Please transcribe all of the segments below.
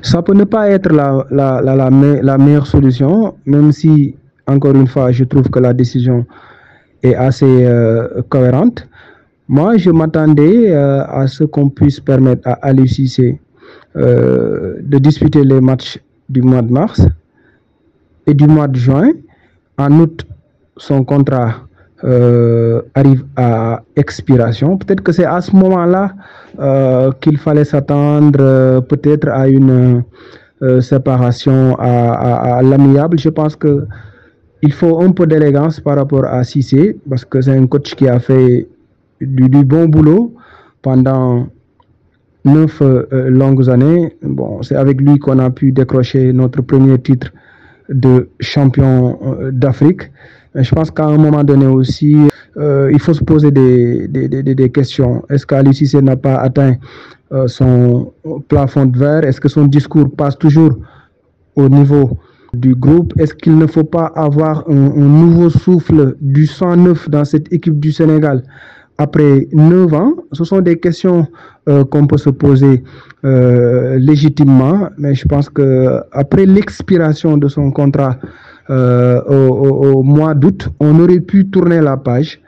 Ça peut ne pas être la meilleure solution, même si, encore une fois, je trouve que la décision est assez cohérente. Moi, je m'attendais à ce qu'on puisse permettre à Aliou Cissé de disputer les matchs du mois de mars et du mois de juin. En août, son contrat arrive à expiration. Peut-être que c'est à ce moment-là qu'il fallait s'attendre peut-être à une séparation à l'amiable. Je pense que il faut un peu d'élégance par rapport à Cissé, parce que c'est un coach qui a fait du bon boulot pendant 9 longues années. Bon, c'est avec lui qu'on a pu décrocher notre premier titre de champion d'Afrique. Je pense qu'à un moment donné aussi, il faut se poser des questions. Est-ce qu'Aliou Cissé n'a pas atteint son plafond de verre? Est-ce que son discours passe toujours au niveau du groupe? Est-ce qu'il ne faut pas avoir un nouveau souffle, du sang neuf dans cette équipe du Sénégal après 9 ans? Ce sont des questions qu'on peut se poser légitimement, mais je pense qu'après l'expiration de son contrat au mois d'août, on aurait pu tourner la page,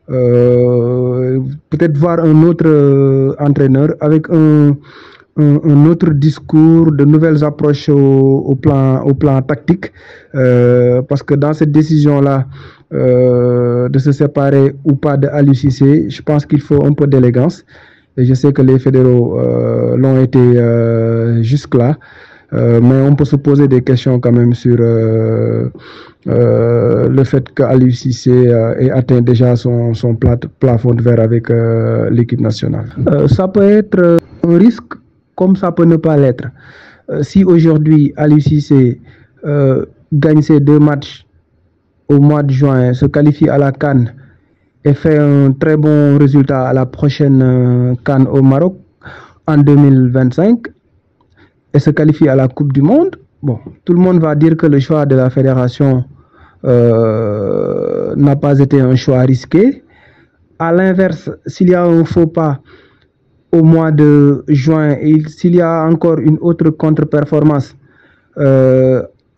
peut-être voir un autre entraîneur avec un autre discours, de nouvelles approches au plan tactique, parce que dans cette décision-là, de se séparer ou pas de Aliou Cissé, je pense qu'il faut un peu d'élégance. Et je sais que les fédéraux l'ont été jusque-là, mais on peut se poser des questions quand même sur le fait qu'Aliou Cissé ait atteint déjà son plafond de verre avec l'équipe nationale. Ça peut être un risque, comme ça peut ne pas l'être. Si aujourd'hui Aliou Cissé gagne ses 2 matchs au mois de juin, se qualifie à la CAN et fait un très bon résultat à la prochaine CAN au Maroc en 2025 et se qualifie à la Coupe du Monde, bon, tout le monde va dire que le choix de la fédération n'a pas été un choix risqué. À l'inverse, s'il y a un faux pas au mois de juin et s'il y a encore une autre contre-performance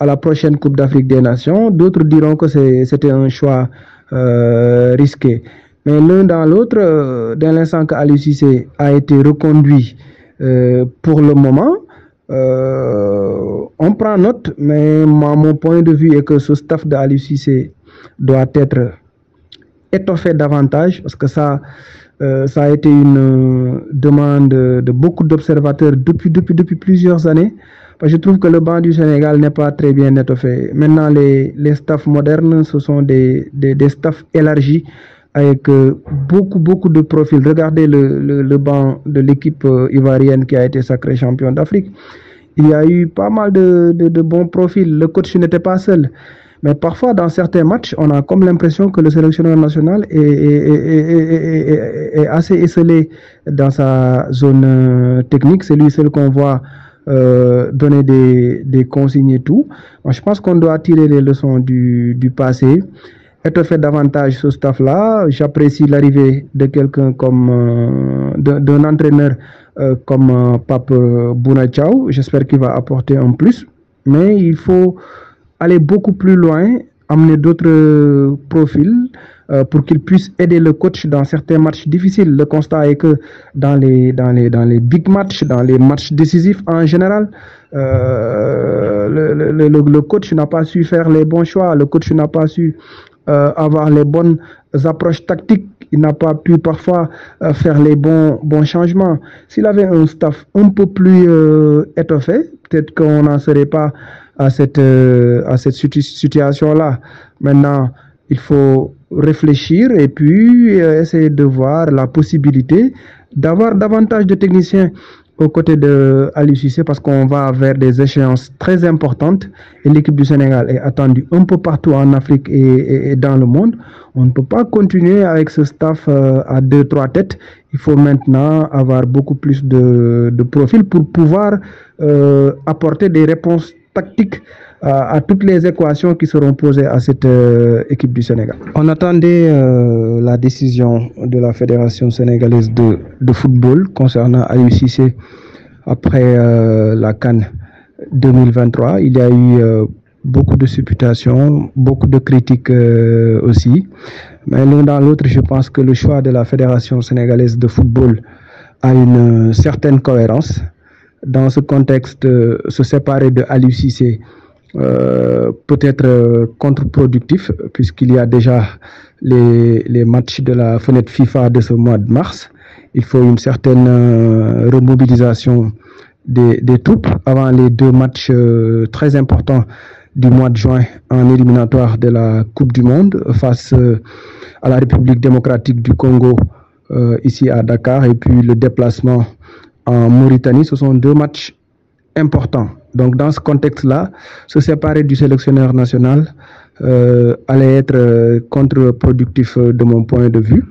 à la prochaine Coupe d'Afrique des Nations, d'autres diront que c'était un choix risqué. Mais l'un dans l'autre, dès l'instant qu'Aliou Cissé a été reconduit pour le moment, on prend note, mais mon point de vue est que ce staff d'Aliou Cissé doit être étoffé davantage, parce que ça a été une demande de beaucoup d'observateurs depuis plusieurs années. Je trouve que le banc du Sénégal n'est pas très bien étoffé. Maintenant, les staffs modernes, ce sont des staffs élargis avec beaucoup de profils. Regardez le banc de l'équipe ivoirienne qui a été sacrée champion d'Afrique. Il y a eu pas mal de bons profils. Le coach n'était pas seul. Mais parfois, dans certains matchs, on a comme l'impression que le sélectionneur national est assez esselé dans sa zone technique. C'est lui seul qu'on voit donner des consignes et tout. Moi, je pense qu'on doit tirer les leçons du passé, étoffer davantage ce staff-là. J'apprécie l'arrivée de quelqu'un comme d'un entraîneur comme Pape Bouna Diaw. J'espère qu'il va apporter un plus. Mais il faut aller beaucoup plus loin, amener d'autres profils pour qu'ils puissent aider le coach dans certains matchs difficiles. Le constat est que dans les big matchs, dans les matchs décisifs en général, le coach n'a pas su faire les bons choix, le coach n'a pas su avoir les bonnes approches tactiques, il n'a pas pu parfois faire les bons changements. S'il avait un staff un peu plus étoffé, peut-être qu'on n'en serait pas à cette situation-là. Maintenant, il faut réfléchir et puis essayer de voir la possibilité d'avoir davantage de techniciens aux côtés de Aliou Cissé, parce qu'on va vers des échéances très importantes et l'équipe du Sénégal est attendue un peu partout en Afrique et dans le monde. On ne peut pas continuer avec ce staff à 2-3 têtes. Il faut maintenant avoir beaucoup plus de profils pour pouvoir apporter des réponses tactiques à toutes les équations qui seront posées à cette équipe du Sénégal. On attendait la décision de la Fédération sénégalaise de football concernant Aliou Cissé après la CAN 2023. Il y a eu beaucoup de supputations, beaucoup de critiques aussi. Mais l'un dans l'autre, je pense que le choix de la Fédération sénégalaise de football a une certaine cohérence. Dans ce contexte, se séparer de Aliou Cissé peut être contre-productif, puisqu'il y a déjà les matchs de la fenêtre FIFA de ce mois de mars. Il faut une certaine remobilisation des troupes avant les 2 matchs très importants du mois de juin en éliminatoire de la Coupe du Monde face à la République démocratique du Congo ici à Dakar, et puis le déplacement en Mauritanie. Ce sont 2 matchs importants. Donc dans ce contexte-là, se séparer du sélectionneur national allait être contre-productif de mon point de vue.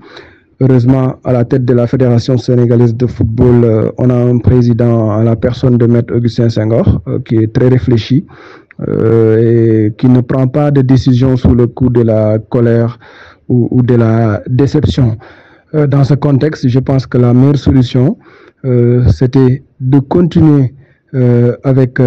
Heureusement, à la tête de la Fédération sénégalaise de football, on a un président à la personne de Maître Augustin Senghor qui est très réfléchi et qui ne prend pas de décision sous le coup de la colère ou de la déception. Dans ce contexte, je pense que la meilleure solution, c'était de continuer avec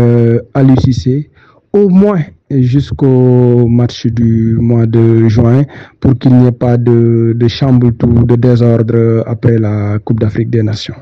Aliou Cissé, au moins jusqu'au match du mois de juin, pour qu'il n'y ait pas de chamboule-tout, de désordre après la Coupe d'Afrique des Nations.